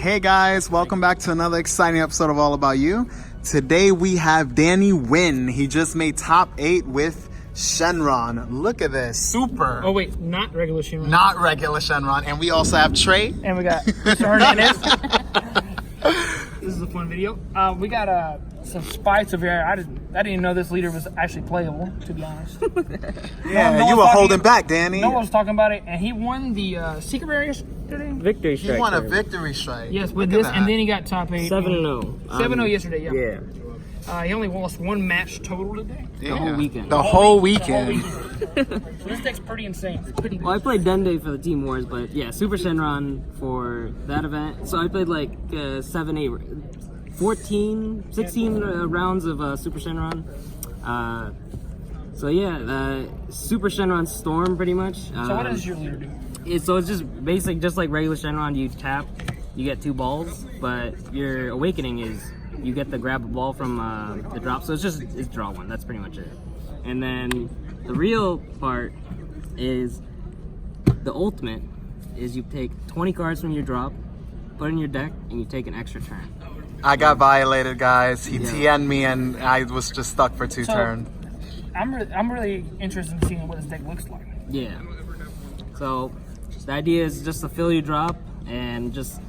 Hey guys, welcome back to another exciting episode of All About You. Today we have Danny Nguyen. He just made top 8 with Shenron. Look at this, super. Oh wait, not regular Shenron. Not regular Shenron. And we also have Trey. And we got Mr. Hernandez. This is a fun video. We got some spites over here. I didn't even know this leader was actually playable, to be honest. Yeah, you were holding back, Danny. No one was talking about it, and he won the secret barriers today. Victory strike. He won a victory strike. Yes, with this, and then he got top 8. 7-0. 7-0 yesterday, yeah. Yeah. He only lost one match total today. Yeah. The whole weekend. The whole weekend. So this deck's pretty insane. It's pretty good. Well, I played Dende for the Team Wars, but yeah, Super Shenron for that event. So I played like 7, 8, 14, 16 rounds of Super Shenron. So yeah, Super Shenron Storm pretty much. So what does your leader do? It's just basically just like regular Shenron. You tap, you get 2 balls, but your awakening is you get to grab a ball from the drop. So it's draw 1. That's pretty much it. And then the real part is the ultimate is you take 20 cards from your drop, put it in your deck, and you take an extra turn. I got violated, guys. He TN'd me and I was just stuck for 2 turns. I'm really interested in seeing what his deck looks like. Yeah. So the idea is just to fill your drop and just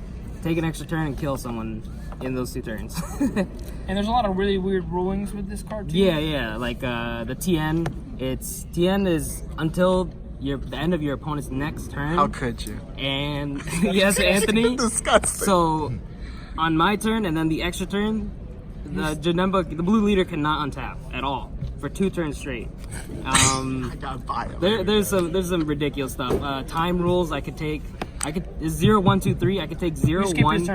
take an extra turn and kill someone in those 2 turns. And there's a lot of really weird rulings with this card too. Yeah. Like the TN. TN is until the end of your opponent's next turn. How could you? And yes, Anthony. Disgusting. So on my turn and then the extra turn, the blue leader cannot untap at all for 2 turns straight. I got violated. There's some ridiculous stuff. Time rules. It's 0, 1, 2, 3. I could take 0, 1, 0, 1,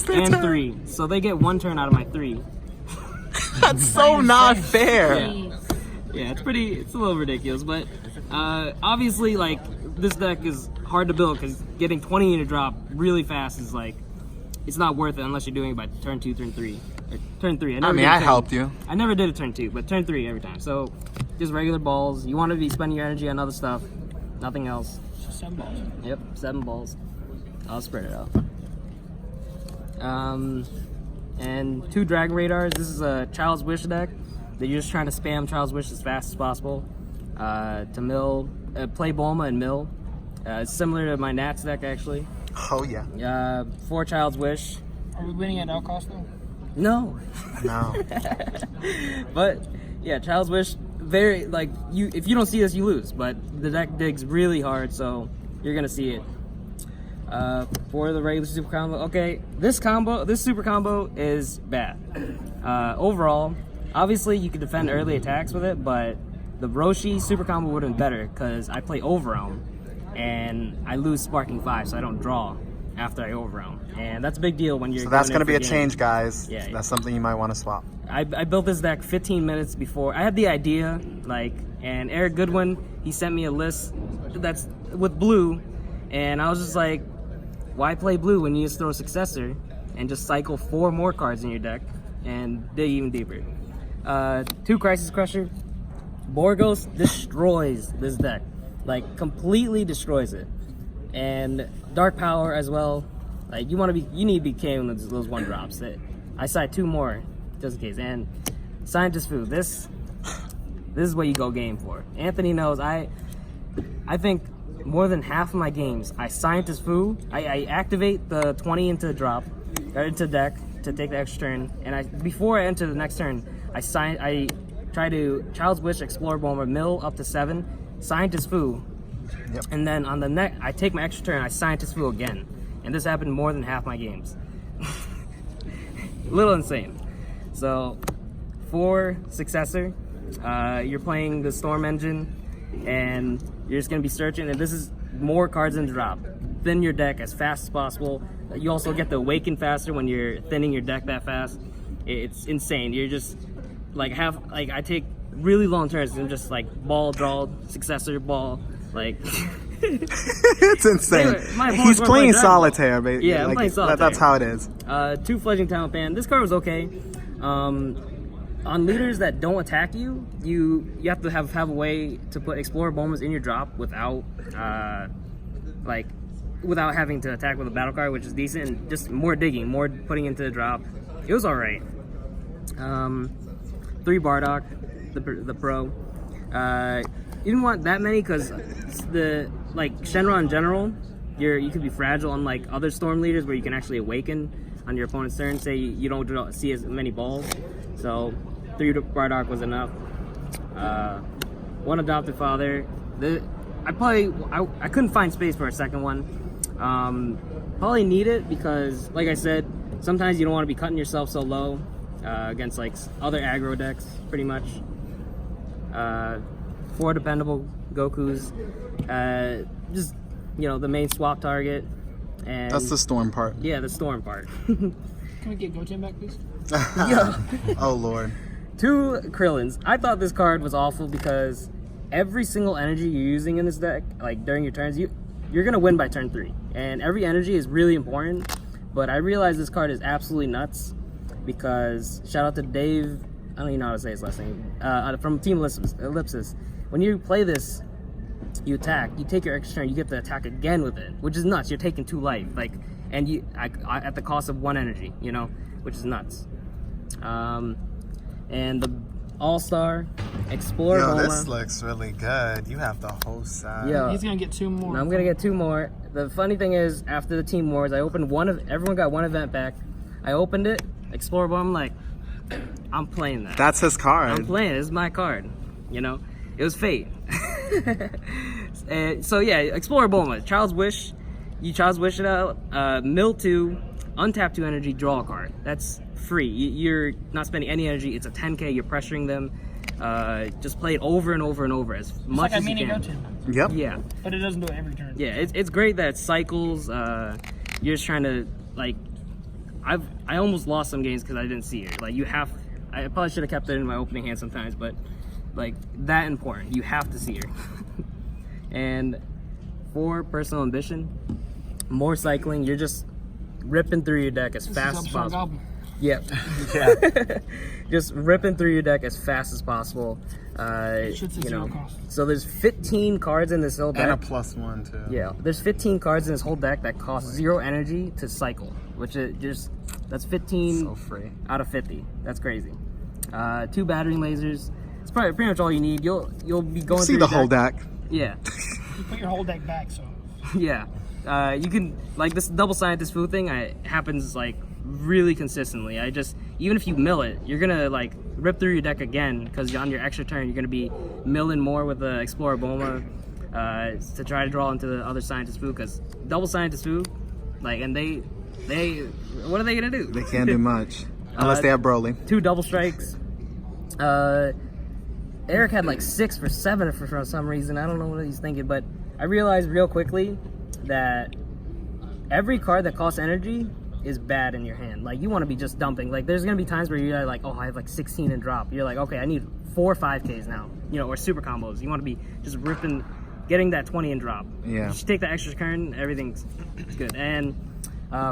and 3. So they get 1 turn out of my 3. That's so not fair. Yeah, it's a little ridiculous, but obviously, like, this deck is hard to build because getting 20 in a drop really fast is like, it's not worth it unless you're doing it by turn 2, turn 3. Or turn 3. I helped you. I never did a turn 2, but turn 3 every time. So just regular balls. You want to be spending your energy on other stuff, nothing else. 7 balls. Yep, 7 balls. I'll spread it out. And 2 Dragon Radars. This is a Child's Wish deck that you're just trying to spam Child's Wish as fast as possible to mill, play Bulma and mill. It's similar to my Nats deck actually. Oh yeah. 4 Child's Wish. Are we winning at all costs though? No. No. But yeah, Child's Wish. Very like if you don't see this, you lose. But the deck digs really hard, so you're gonna see it. For the regular super combo, okay, this super combo is bad. Overall, obviously you can defend early attacks with it, but the Roshi super combo would have been better because I play Overwhelm and I lose Sparking 5, so I don't draw after I Overwhelm, and that's a big deal when you're. So that's gonna be a change, guys. Yeah, that's something you might want to swap. I built this deck 15 minutes before. I had the idea, and Eric Goodwin, he sent me a list that's with blue, and I was just like, why play blue when you just throw a successor and just cycle 4 more cards in your deck and dig even deeper. 2 Crisis Crusher. Borgos destroys this deck, like completely destroys it, and Dark Power as well. Like you need to be KOing those 1 drops. I side 2 more. Just in case. And Scientist Food, this is what you go game for. Anthony knows I think more than half of my games I Scientist Food. I activate the 20 into drop or into deck to take the extra turn, and before I enter the next turn, I try to Child's Wish, Explore Bomber, mill up to 7, Scientist Food. Yep. And then on the next I take my extra turn, I Scientist Food again. And this happened more than half my games. A little insane. So, for Successor, you're playing the Storm Engine, and you're just going to be searching, and this is more cards in the drop. Thin your deck as fast as possible. You also get to awaken faster when you're thinning your deck that fast. It's insane. You're just, I take really long turns, and just, ball, draw, Successor, ball, It's insane. He's playing solitaire, baby. Yeah, I'm playing solitaire. That's how it is. 2 Fledgling Talent Band. This card was okay. On leaders that don't attack you, you have to have a way to put Explorer Bombers in your drop without without having to attack with a battle card, which is decent, and just more digging, more putting into the drop. It was all right. 3 Bardock, the pro. You didn't want that many because the Shenron in general, you could be fragile, unlike other storm leaders where you can actually awaken on your opponent's turn. Say you don't see as many balls, so 3 Bardock was enough. 1 adopted father. I couldn't find space for a second one. Probably need it because, like I said, sometimes you don't want to be cutting yourself so low against other aggro decks, pretty much. 4 dependable Gokus. Just the main swap target. And That's the storm part. yeah, the storm part. Can we get Goten back, please? Yeah. Oh Lord. 2 Krillins. I thought this card was awful because every single energy you're using in this deck, during your turns, you're gonna win by turn 3, and every energy is really important. But I realize this card is absolutely nuts because shout out to Dave. I don't even know how to say his last name. From Team Ellipsis. When you play this, you attack. You take your extra turn. You get to attack again with it, which is nuts. You're taking 2 life, and you at the cost of 1 energy. Which is nuts. And the All-Star Explorer. Yo, Boma. this looks really good. You have the whole side. Yeah. He's gonna get 2 more. I'm gonna get 2 more. The funny thing is, after the Team Wars, I opened everyone got 1 event back. I opened it, Explorer Boma. I'm like, I'm playing that. That's his card. I'm playing it. This is my card. It was fate. So yeah, Explorer Boma, Child's Wish. You Child's Wish it out. Mill 2, untap 2 energy, draw a card. That's free. You're not spending any energy. It's a 10k. You're pressuring them. Just play it over and over and over as much as you can. Goten, Yep. Yeah. but it doesn't do it every turn. Yeah, it's great that it cycles. You're just trying to I almost lost some games because I didn't see it. I probably should have kept it in my opening hand sometimes, but that important. You have to see her. And 4 personal ambition, more cycling. You're just ripping through your deck as fast as possible. Yep. Yeah. Just ripping through your deck as fast as possible. Should say 0 cost. So there's 15 cards in this whole deck. And a +1 too. Yeah, there's 15 cards in this whole deck that cost 0 energy to cycle, which is that's 15 So free. out of 50. That's crazy. 2 battering lasers. It's probably pretty much all you need. You'll be going See through the your whole deck. Yeah, You put your whole deck back, so yeah. You can this double scientist food thing. Happens really consistently. Even if you mill it, you're gonna rip through your deck again because on your extra turn you're gonna be milling more with the Explorer Boma to try to draw into the other scientist food because double scientist food, and they what are they gonna do? They can't do much unless they have Broly. 2 double strikes. Eric had 6 for 7 for some reason. I don't know what he's thinking, but I realized real quickly that every card that costs energy is bad in your hand. You want to be just dumping. There's gonna be times where you're oh, I have 16 in drop. You're okay, I need 4 5Ks now. Or super combos. You want to be just ripping, getting that 20 in drop. Yeah. Just take the extra turn, everything's good. And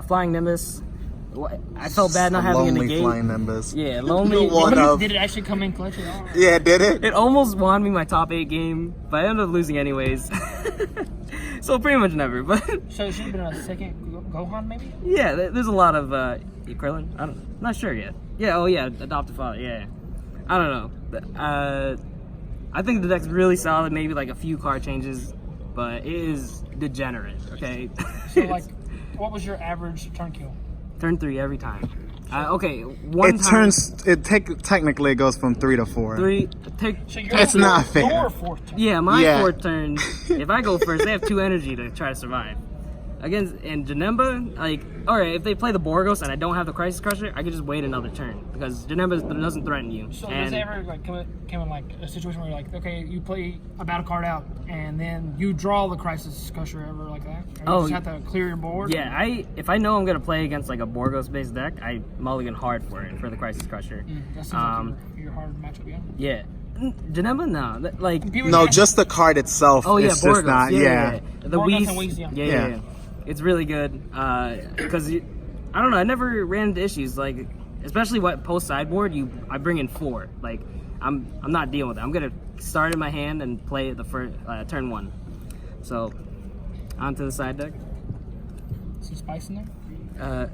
Flying Nimbus. I felt bad not having a Lonely negate. Flying Nimbus. Yeah, lonely. One of- did it actually come in clutch at all? Yeah, did it? It almost won me my top 8 game, but I ended up losing anyways. So pretty much never. But So it should have been a second Gohan, maybe? yeah, there's a lot of Krillin. I'm not sure yet. Yeah, oh yeah, adopted father. Yeah, I don't know. I think the deck's really solid. Maybe a few card changes, but it is degenerate. Okay. So what was your average turn kill? Turn 3 every time. Okay, one It time. technically it goes from 3 to 4. 3. So It's not fair. Your 4th turn. Yeah, my Yeah. 4th turn. If I go first, they have 2 energy to try to survive. And Janemba, alright, if they play the Borgos and I don't have the Crisis Crusher, I can just wait another turn because Janemba doesn't threaten you. So and does it ever come in a situation where you're okay, you play a battle card out and then you draw the Crisis Crusher ever like that? Or you just have to clear your board? yeah, if I know I'm gonna play against a Borgos based deck, I mulligan hard for the Crisis Crusher. That seems like your hard matchup, yeah. Yeah, Janemba, no, People No, get- just the card itself. oh yeah, it's Borgos, just not. Yeah. The Borgos Whis, and Whis, yeah. yeah. It's really good because I don't know. I never ran into issues especially post sideboard. I bring in 4. I'm not dealing with it. I'm gonna start in my hand and play the first turn 1. So onto the side deck. some spice in there?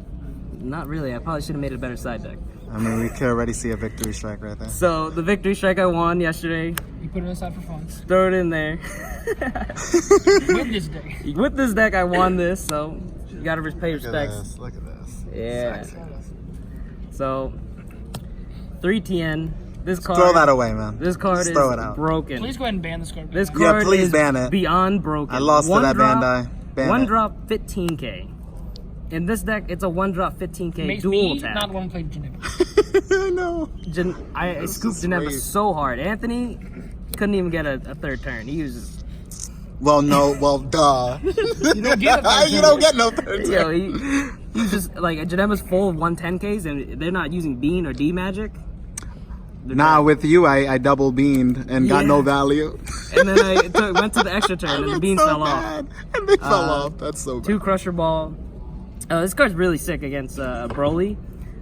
Not really. I probably should have made a better side deck. I mean, we could already see a victory strike right there. So the victory strike I won yesterday, You put it aside for fun. throw it in there. With this day. With this deck, I won this, so you gotta pay Look at respects. this. Look at this. Yeah. Sexy. So 3 TN. This card. Throw that away, man. This card Just is throw it out. broken. Please go ahead and ban this card. This Yeah, card please is ban it. beyond broken. I lost to that Bandai. Ban One it. drop 15k. In this deck, it's a one drop 15k Makes dual me tap. not want to play Geneva. No. I scooped is Geneva crazy. so hard. Anthony couldn't even get a third turn. He was just, Well, no. Well, duh. You don't get a third You turn. don't get no third yo, turn. he's just like Geneva's full of 110ks, and they're not using Bean or D Magic. They're Nah, not. with you, I double beamed and got Yeah. no value. And then I went to the extra turn, and the That's Bean so fell off. bad. And they fell off. That's so bad. 2 Crusher Ball. This card's really sick against Broly,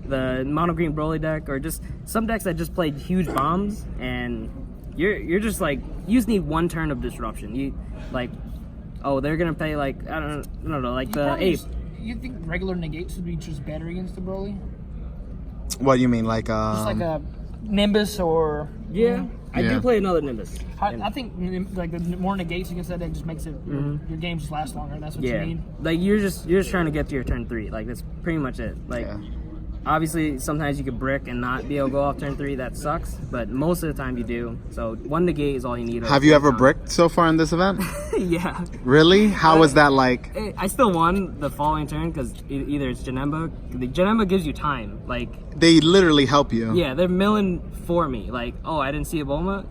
the mono green Broly deck, or just some decks that just played huge bombs, and you're just like, you just need 1 turn of disruption. You like, oh, they're gonna play like I don't know, like the Probably ape. You think regular negates would be just better against the Broly? What do you mean, like Just like a Nimbus or... Yeah, I Yeah. do play another Nimbus. I think like the more negates against that deck just makes it your games just last longer. That's what Yeah, you need. like you're just trying to get to your turn 3. Like that's pretty much it. Like. Yeah. Obviously, sometimes you could brick and not be able to go off turn 3. That sucks, but most of the time you do. So 1 negate is all you need. Have you ever bricked so far in this event? Yeah. Really? How was that like? I still won the following turn because either it's Janemba. The Janemba gives you time. Like, They literally help you. yeah, they're milling for me. Like, oh, I didn't see a Bulma.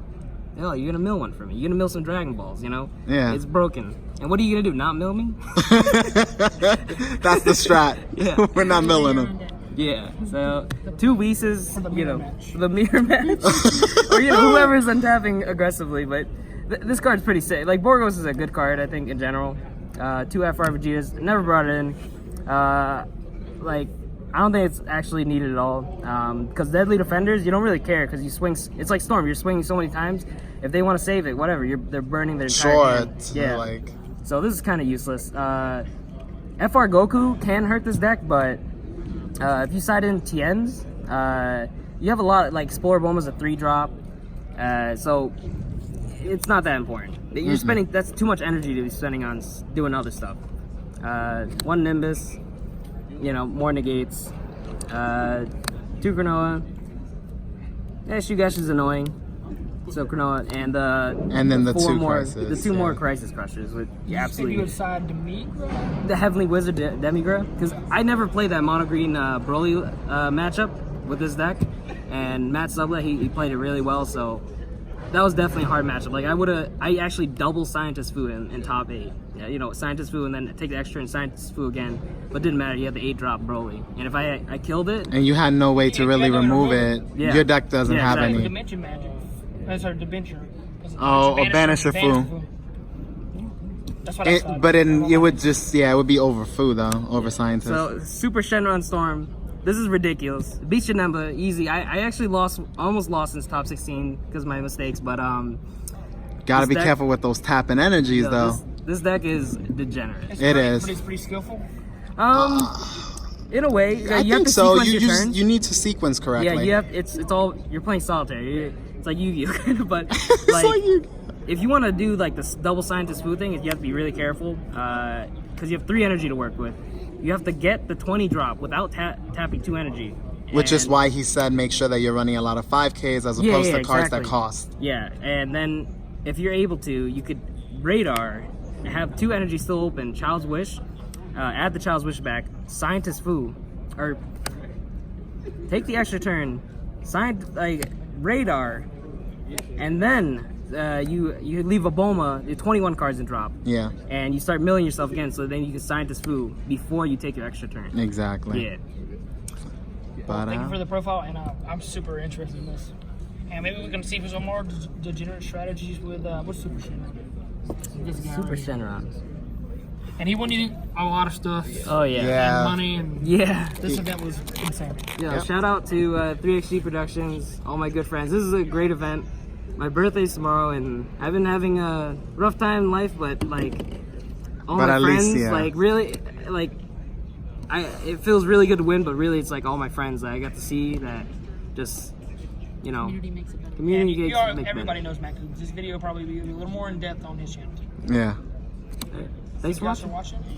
Oh, you're gonna mill one for me. You're gonna mill some Dragon Balls, you know? Yeah. It's broken. And what are you gonna do? Not mill me? That's the strat. Yeah. We're not milling them. Yeah. So 2 Whis, the you know, mirror match. the mirror match, or you know, whoever's untapping aggressively. But this card's pretty sick. Like Borgos is a good card, I think, in general. 2 FR Vegetas, never brought it in. Like, I don't think it's actually needed at all. Because Deadly Defenders, you don't really care because you swing. It's like Storm. You're swinging so many times. If they want to save it, whatever. They're burning their entire Sure. hand. It's Yeah. like So this is kind of useless. FR Goku can hurt this deck, but if you side in Tien's, you have a lot. Like Explorer Bulma's a 3-drop, so it's not that important. You're spending, that's too much energy to be spending on doing other stuff. 1 Nimbus, you know, more negates. 2 Granola. Yeah, Shugash is annoying. So Granola And then the 2 more, Crisis, the 2 more yeah. Crisis Crushers with You absolutely would side to me? the Heavenly Wizard Demigra, because I never played that mono green Broly matchup with this deck, and Matt Sublet he played it really well, so that was definitely a hard matchup. Like I actually double Scientist Fu in top 8. Yeah, you know, Scientist Fu and then take the extra and Scientist Fu again, but didn't matter. You had the 8-drop Broly, and if I killed it, and you had no way to Yeah, really you had no way to remove it. remove it. Yeah. Your deck doesn't Yeah, have exactly. any. Dimension Magic. Sorry, Debenture. Oh, a Banisher Fu. That's what I It, thought. but it would just, yeah, it would be over Fu though, over Scientist. so Super Shenron Storm. This is ridiculous. Beat Janemba, easy. I actually almost lost in top 16 because of my mistakes, but Gotta this be deck- careful with those tapping energies yo, though. this deck is degenerate. It's it pretty- is. But it's pretty skillful. In a way, I you have think to so. sequence You your turn. you need to sequence correctly. Yeah, you have. It's all you're playing solitaire. It's like Yu-Gi-Oh, but It's like, like you- if you want to do like this double Scientist Fu thing, you have to be really careful because you have 3 energy to work with. You have to get the 20 drop without tapping 2 energy. Which is And- why he said make sure that you're running a lot of 5Ks as Yeah, opposed yeah, to cards that exactly. cost. Yeah, and then if you're able to, you could radar, have 2 energy still open, Child's Wish, add the Child's Wish back, Scientist Fu, or take the extra turn, radar, and then you leave a Bulma, 21 cards in drop, Yeah, and you start milling yourself again, so then you can Scientist Fu before you take your extra turn. exactly. Yeah. But Thank you for the profile, and I'm super interested in this. And maybe we can see some more degenerate strategies with what's Super Shenron? This guy Super right here. Shenron. And he won you a lot of stuff. Oh yeah. Yeah. And money, and Yeah. this event was insane. Yeah, Yep. shout out to 3XG Productions, all my good friends. This is a great event. My birthday's tomorrow, and I've been having a rough time in life, but like all But my at friends, least, yeah. like really, like it feels really good to win, but really it's like all my friends that I got to see that just, you know, Community makes it better. community And makes it everybody better. knows Matt Coombs. This video will probably be a little more in depth on his channel. Yeah. Thanks for Thanks for watching. watching.